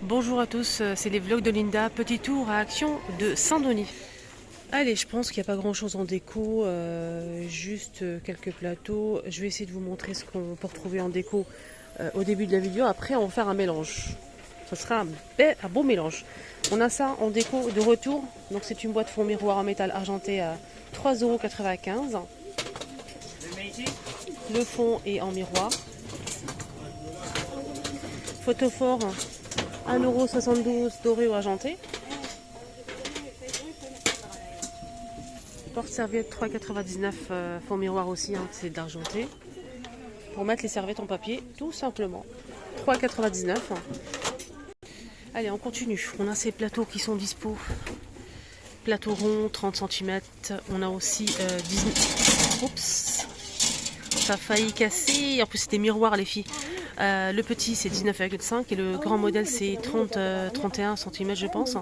Bonjour à tous, c'est les vlogs de Linda. Petit tour à Action de Saint-Denis. Allez, je pense qu'il n'y a pas grand chose en déco, juste quelques plateaux. Je vais essayer de vous montrer ce qu'on peut retrouver en déco au début de la vidéo. Après, on va faire un mélange. Ça sera un beau mélange. On a ça en déco de retour. Donc, c'est une boîte fond miroir en métal argenté à 3,95 €. Le fond est en miroir. Photophore 1,72 € doré ou argenté. Porte-serviette 3,99 € fond miroir aussi, hein, c'est d'argenté. Pour mettre les serviettes en papier, tout simplement. 3,99 €. Allez, on continue. On a ces plateaux qui sont dispo. Plateau rond, 30 cm. On a aussi 19. Oups, ça a failli casser. En plus, c'est des miroirs, les filles. Le petit, c'est 19,5 € et le grand modèle, c'est 31 cm, je pense.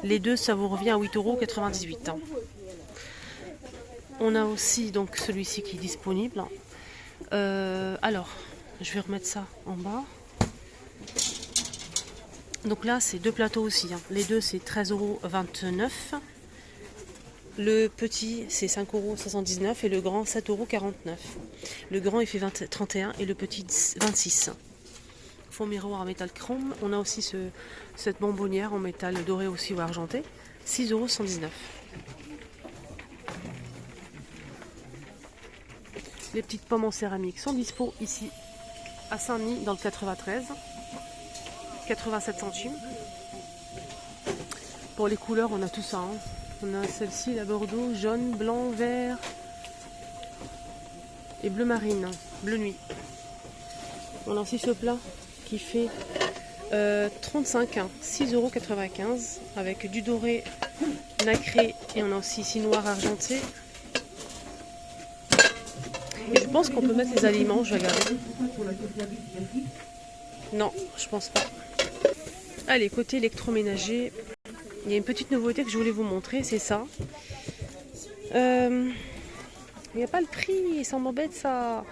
Les deux, ça vous revient à 8,98 €. On a aussi donc celui-ci qui est disponible. Alors, je vais remettre ça en bas. Donc là, c'est deux plateaux aussi, hein. Les deux, c'est 13,29 €. Le petit, c'est 5,79 € et le grand, 7,49 €. Le grand, il fait 31 et le petit, 26. Fond miroir en métal chrome. On a aussi cette bonbonnière en métal doré aussi ou argenté, 6,119 €. Les petites pommes en céramique sont dispo ici à Saint-Denis dans le 93, 87 centimes. Pour les couleurs, on a tout ça, hein. On a celle-ci, la Bordeaux, jaune, blanc, vert et bleu marine, bleu nuit. On a aussi ce plat qui fait 35, 6,95 € avec du doré nacré et on a aussi ici noir argenté. Et je pense qu'on peut mettre les aliments, je vais regarder. Non, je pense pas. Allez, côté électroménager, il y a une petite nouveauté que je voulais vous montrer, c'est ça. Il n'y a pas le prix, ça m'embête ça.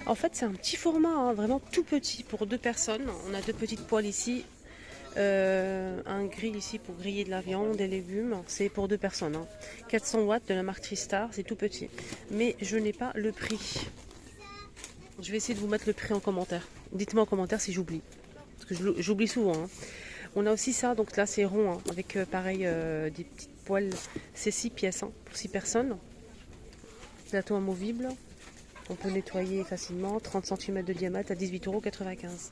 En fait, c'est un petit format, hein, vraiment tout petit pour deux personnes. On a deux petites poêles ici. Un grill ici pour griller de la viande, des légumes. C'est pour deux personnes, hein. 400 watts de la marque Tristar, c'est tout petit. Mais je n'ai pas le prix. Je vais essayer de vous mettre le prix en commentaire. Dites-moi en commentaire si j'oublie. Parce que j'oublie souvent, hein. On a aussi ça, donc là c'est rond, hein, avec pareil des petites poêles. C'est 6 pièces, hein, pour 6 personnes. Plateau amovible. On peut nettoyer facilement. 30 cm de diamètre à 18,95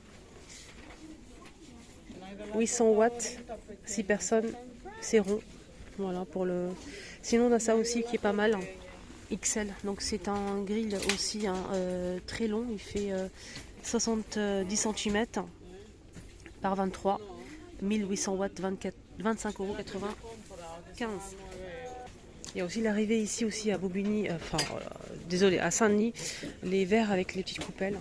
€. 800 watts, 6 personnes, c'est rond. Voilà pour le. Sinon on a ça aussi qui est pas mal, hein. XL. Donc c'est un grill aussi, hein, très long. Il fait 70 cm par 23. 1800 watts, 25,95 €. Il y a aussi l'arrivée ici aussi à Bobigny, désolé, à Saint-Denis, les verres avec les petites coupelles.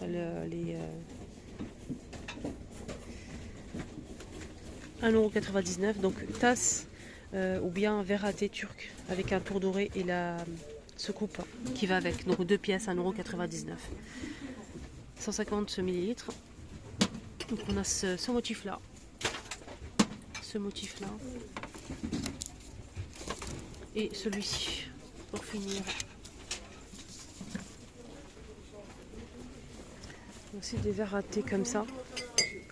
1,99 €, donc tasse ou bien verre à thé turc avec un tour doré et la secoupe qui va avec. Donc deux pièces, 1,99 €. 150 ml. Donc on a ce motif-là. Ce motif-là. Et celui-ci, pour finir. Aussi des verres à thé comme ça.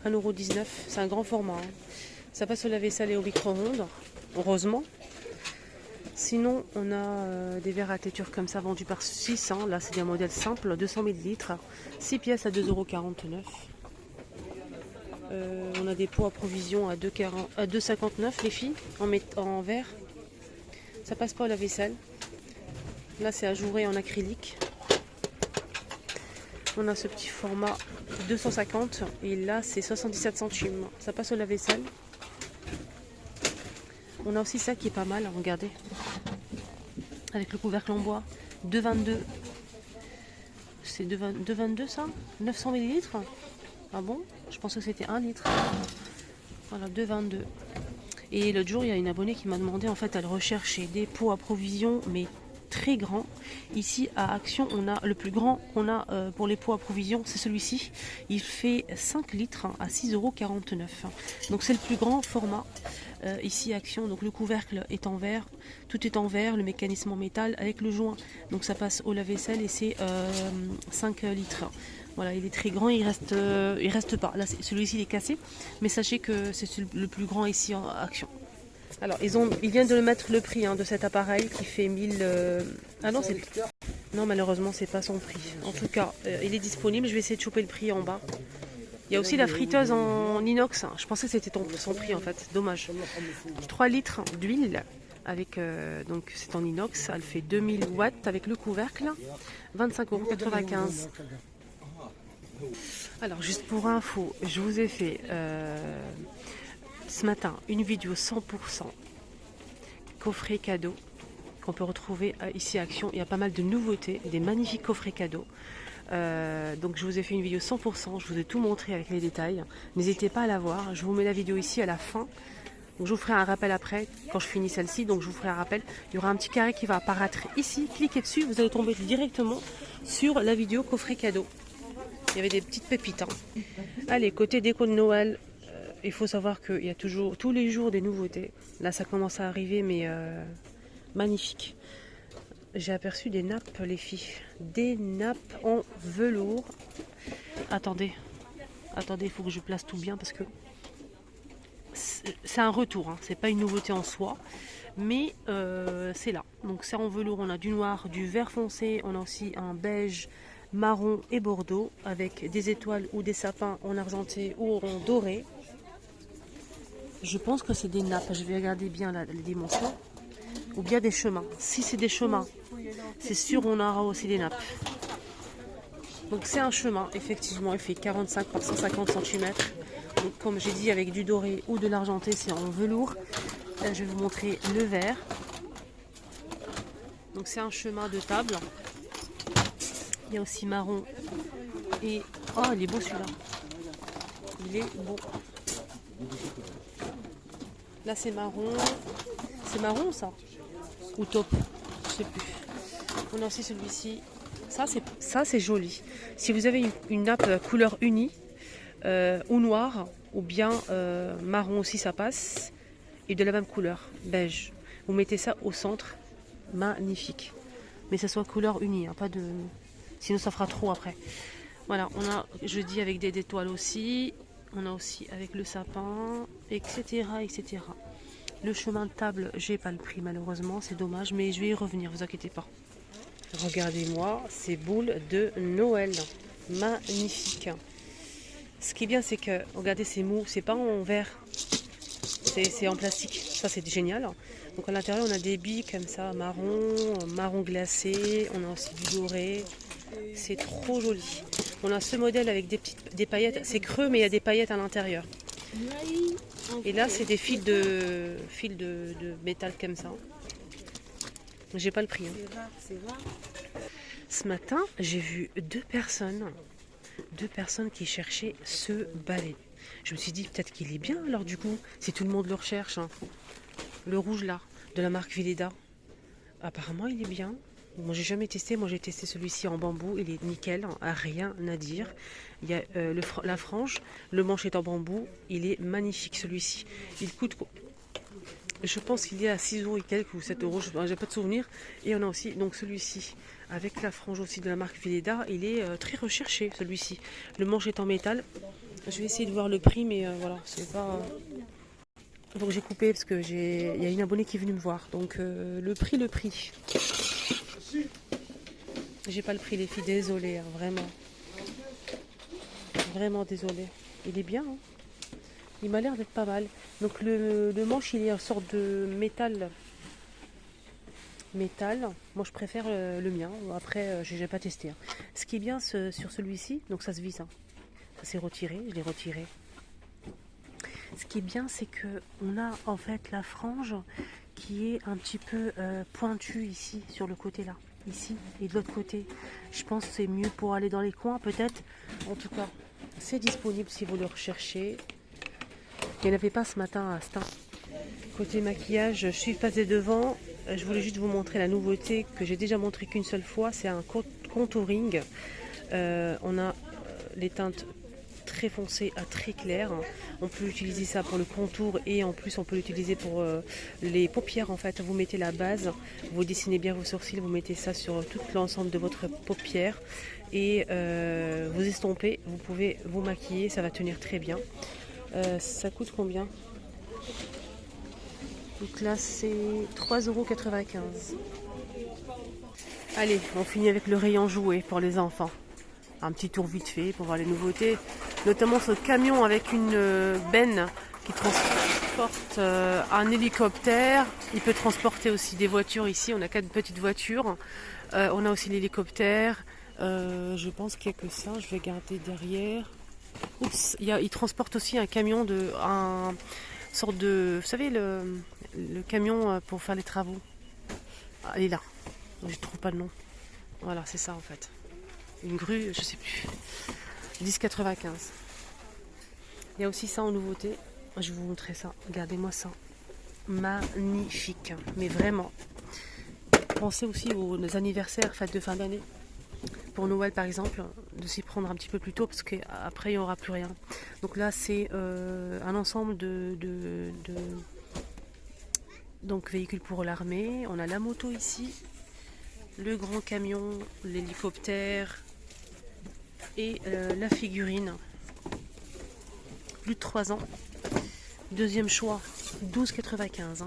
1,19 €. C'est un grand format, hein. Ça passe au lave-vaisselle et au micro-ondes, heureusement. Sinon, on a des verres à thé turcs comme ça vendus par 6, hein. Là, c'est un modèle simple, 200 ml. 6 pièces à 2,49 €. On a des pots à provision à 2,59 € les filles, en verre. Ça passe pas au lave-vaisselle. Là, c'est ajouré en acrylique. On a ce petit format 250 et là, c'est 77 centimes. Ça passe au lave-vaisselle. On a aussi ça qui est pas mal, regardez. Avec le couvercle en bois, 2,22 €. C'est 2,22 € ça, 900 ml. Ah bon? Je pensais que c'était 1 litre. Voilà, 2,22 €. Et l'autre jour, il y a une abonnée qui m'a demandé, en fait, elle recherchait des pots à provision, mais très grand. Ici à Action, on a le plus grand qu'on a pour les pots à provision, c'est celui-ci. Il fait 5 litres à 6,49 €. Donc c'est le plus grand format ici à Action. Donc le couvercle est en verre, tout est en verre, le mécanisme en métal avec le joint. Donc ça passe au lave-vaisselle et c'est 5 litres. Voilà, il est très grand, il reste pas. Là, celui-ci il est cassé, mais sachez que c'est le plus grand ici en Action. Alors, ils viennent de mettre le prix de cet appareil qui fait 1000... Ah non, non, malheureusement, c'est pas son prix. En tout cas, il est disponible. Je vais essayer de choper le prix en bas. Il y a aussi la friteuse en inox. Je pensais que c'était son prix en fait. Dommage. 3 litres d'huile. Avec, donc c'est en inox. Elle fait 2000 watts avec le couvercle. 25,95 €. Alors, juste pour info, je vous ai fait... ce matin, une vidéo 100% coffret cadeau qu'on peut retrouver ici à Action. Il y a pas mal de nouveautés, des magnifiques coffrets cadeaux. Donc je vous ai fait une vidéo 100%, je vous ai tout montré avec les détails. N'hésitez pas à la voir, je vous mets la vidéo ici à la fin. Donc je vous ferai un rappel après, quand je finis celle-ci, donc je vous ferai un rappel. Il y aura un petit carré qui va apparaître ici, cliquez dessus, vous allez tomber directement sur la vidéo coffret cadeau. Il y avait des petites pépites. Allez, côté déco de Noël, il faut savoir qu'il y a toujours, tous les jours, des nouveautés. Là, ça commence à arriver, mais magnifique. J'ai aperçu des nappes, les filles. Des nappes en velours. Attendez, il faut que je place tout bien parce que c'est un retour. C'est pas une nouveauté en soi, mais c'est là. Donc c'est en velours. On a du noir, du vert foncé. On a aussi un beige, marron et bordeaux avec des étoiles ou des sapins en argenté ou en doré. Je pense que c'est des nappes. Je vais regarder bien les dimensions. Ou bien des chemins. Si c'est des chemins, c'est sûr on aura aussi des nappes. Donc c'est un chemin, effectivement. Il fait 45 par 150 cm. Donc comme j'ai dit, avec du doré ou de l'argenté, c'est en velours. Là, je vais vous montrer le vert. Donc c'est un chemin de table. Il y a aussi marron. Et... oh, il est beau celui-là. Il est beau. Là c'est marron. C'est marron ça? Ou taupe? Je sais plus. On a aussi celui-ci. Ça c'est joli. Si vous avez une nappe couleur unie, ou noire, ou bien marron aussi ça passe. Et de la même couleur, beige. Vous mettez ça au centre. Magnifique. Mais ça soit couleur unie, pas de... Sinon ça fera trop après. Voilà, on a jeudi avec des étoiles aussi. On a aussi avec le sapin, etc. etc. Le chemin de table, j'ai pas le prix malheureusement, c'est dommage, mais je vais y revenir, vous inquiétez pas. Regardez-moi ces boules de Noël. Magnifique. Ce qui est bien, c'est que, regardez, c'est mou, c'est pas en verre, c'est en plastique. Ça, c'est génial. Donc à l'intérieur, on a des billes comme ça, marron glacé. On a aussi du doré. C'est trop joli. On a ce modèle avec des paillettes. C'est creux, mais il y a des paillettes à l'intérieur. Et là, c'est des fils de métal comme ça. J'ai pas le prix. Ce matin, j'ai vu deux personnes qui cherchaient ce balai. Je me suis dit peut-être qu'il est bien alors du coup, si tout le monde le recherche. Le rouge là, de la marque Villeda. Apparemment il est bien. Moi j'ai jamais testé, moi j'ai testé celui-ci en bambou, il est nickel, rien à dire. Il y a la frange, le manche est en bambou, il est magnifique celui-ci. Il coûte, je pense qu'il est à 6 € et quelques ou 7 €, j'ai pas de souvenir. Et on a aussi donc celui-ci avec la frange aussi de la marque Villeda, il est très recherché celui-ci. Le manche est en métal. Je vais essayer de voir le prix, mais voilà, c'est pas... Donc j'ai coupé parce que il y a une abonnée qui est venue me voir. Donc le prix. J'ai pas le prix les filles, désolée, hein, vraiment. Vraiment désolée. Il est bien, hein. Il m'a l'air d'être pas mal. Donc le manche, il est en sorte de métal. Moi je préfère le mien. Après, j'ai pas testé. Hein. Ce qui est bien sur celui-ci, donc ça se visse. Hein. Ça s'est retiré, je l'ai retiré. Ce qui est bien, c'est que on a en fait la frange qui est un petit peu pointue ici, sur le côté là. Ici et de l'autre côté. Je pense que c'est mieux pour aller dans les coins peut-être. En tout cas, c'est disponible si vous le recherchez. Il n'y en avait pas ce matin à Stein. Côté maquillage, je suis passée devant. Je voulais juste vous montrer la nouveauté que j'ai déjà montré qu'une seule fois. C'est un contouring. On a les teintes très foncées à très claires. On peut utiliser ça pour le contour et en plus on peut l'utiliser pour les paupières. En fait, vous mettez la base, vous dessinez bien vos sourcils, vous mettez ça sur tout l'ensemble de votre paupière et vous estompez. Vous pouvez vous maquiller, ça va tenir très bien. Ça coûte combien? Donc là c'est 3,95 €. Allez, on finit avec le rayon jouet pour les enfants. Un petit tour vite fait pour voir les nouveautés. Notamment ce camion avec une benne qui transporte un hélicoptère. Il peut transporter aussi des voitures ici. On a 4 petites voitures. On a aussi l'hélicoptère. Je pense qu'il n'y a que ça. Je vais garder derrière. Oups, il transporte aussi un camion sorte de, vous savez, le camion pour faire les travaux. Ah, il est là. Je ne trouve pas le nom. Voilà, c'est ça en fait. Une grue, je sais plus. 10,95 €. Il y a aussi ça en nouveauté. Je vais vous montrer ça. Regardez-moi ça. Magnifique. Mais vraiment. Pensez aussi aux anniversaires, fêtes de fin d'année. Pour Noël par exemple, de s'y prendre un petit peu plus tôt parce qu'après il n'y aura plus rien. Donc là c'est un ensemble donc véhicules pour l'armée. On a la moto ici, le grand camion, l'hélicoptère et la figurine. Plus de 3 ans. Deuxième choix, 12,95 €.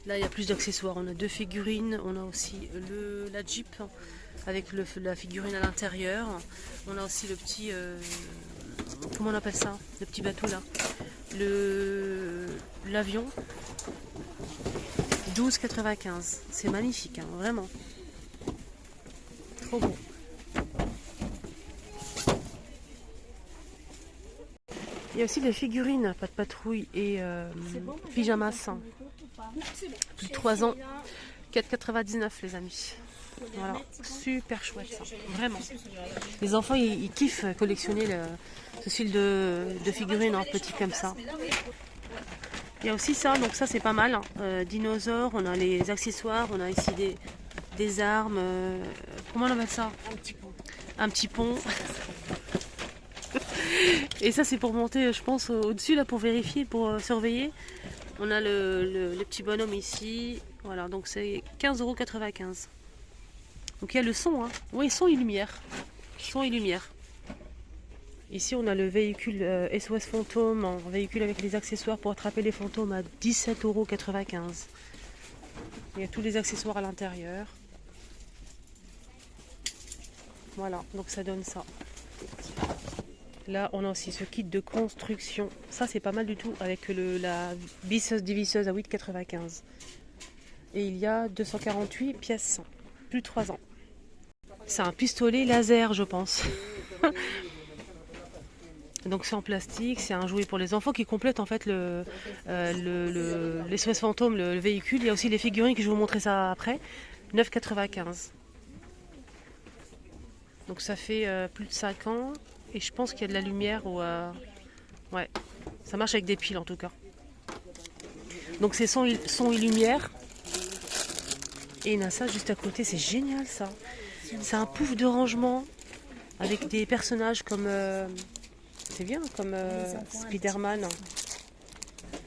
Là il y a plus d'accessoires. On a 2 figurines, on a aussi la Jeep avec la figurine à l'intérieur. On a aussi le petit, comment on appelle ça? Le petit bateau là. L'avion. 12,95 €. C'est magnifique, hein, vraiment. Trop beau. Il y a aussi des figurines, pas de patrouille et pyjamas. Plus de 3 ans. 4,99 € les amis. Voilà, super chouette ça, vraiment. Les enfants ils kiffent collectionner ce style de figurines en petit comme ça. Il y a aussi ça, donc ça c'est pas mal. Dinosaures, on a les accessoires, on a ici des armes. Comment on appelle ça? Un petit pont. Un petit pont. Et ça c'est pour monter, je pense, au-dessus là pour vérifier, pour surveiller. On a le petit bonhomme ici. Voilà, donc c'est 15,95 €. Donc il y a le son, hein. Oui, son et lumière. Son et lumière. Ici on a le véhicule SOS fantôme, en véhicule avec les accessoires pour attraper les fantômes à 17,95 €. Il y a tous les accessoires à l'intérieur. Voilà, donc ça donne ça. Là on a aussi ce kit de construction. Ça c'est pas mal du tout avec la visseuse dévisseuse à 8,95 €. Et il y a 248 pièces. Plus de 3 ans. C'est un pistolet laser, je pense. Donc c'est en plastique, c'est un jouet pour les enfants qui complète en fait les SOS fantôme, le véhicule. Il y a aussi les figurines que je vais vous montrer ça après. 9,95 €. Donc ça fait plus de 5 ans. Et je pense qu'il y a de la lumière ou ouais, ça marche avec des piles en tout cas. Donc c'est son et lumière. Et il y en a ça juste à côté, c'est génial ça. C'est un pouf de rangement avec des personnages comme c'est bien, comme Spider-Man.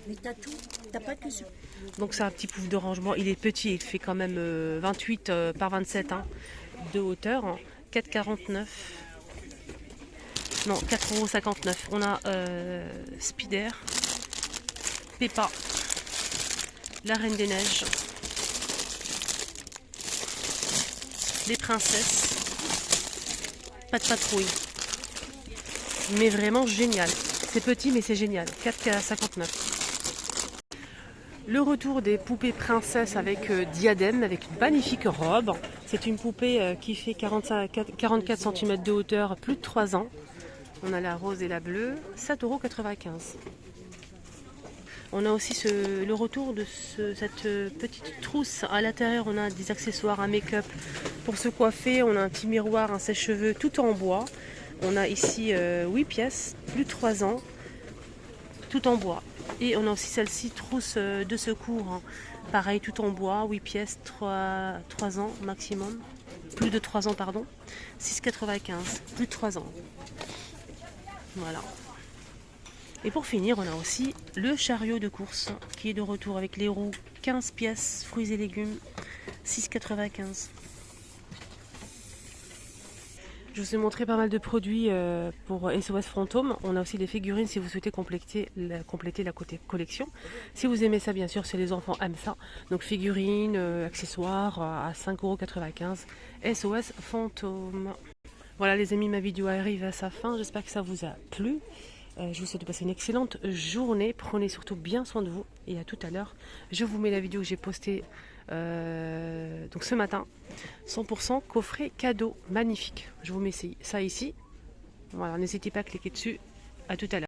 Mais t'as tout, t'as pas que ça. Donc c'est un petit pouf de rangement. Il est petit, il fait quand même 28 par 27 hein, de hauteur. Hein. 4,49 €. Non, 4,59 €. On a Spider, Peppa, la Reine des Neiges, les princesses, pas de patrouille. Mais vraiment génial. C'est petit mais c'est génial. 4,59 €. Le retour des poupées princesses avec diadème, avec une magnifique robe. C'est une poupée qui fait 44 cm de hauteur, plus de 3 ans. On a la rose et la bleue, 7,95 €. On a aussi le retour de cette petite trousse. À l'intérieur, on a des accessoires, un make-up pour se coiffer. On a un petit miroir, un sèche-cheveux, tout en bois. On a ici 8 pièces, plus de 3 ans. tout en bois. Et on a aussi celle-ci, trousse de secours, hein. Pareil, tout en bois, 8 pièces, 3 ans maximum. Plus de 3 ans, pardon. 6,95, plus de 3 ans. Voilà. Et pour finir, on a aussi le chariot de course qui est de retour avec les roues, 15 pièces, fruits et légumes, 6,95. Je vous ai montré pas mal de produits pour SOS Fantôme. On a aussi des figurines si vous souhaitez compléter la collection. Si vous aimez ça, bien sûr, si les enfants aiment ça. Donc figurines, accessoires à 5,95 €. SOS Fantôme. Voilà les amis, ma vidéo arrive à sa fin. J'espère que ça vous a plu. Je vous souhaite de passer une excellente journée. Prenez surtout bien soin de vous. Et à tout à l'heure. Je vous mets la vidéo que j'ai postée donc ce matin. 100% coffret cadeau. Magnifique. Je vous mets ça ici. Voilà, n'hésitez pas à cliquer dessus. À tout à l'heure.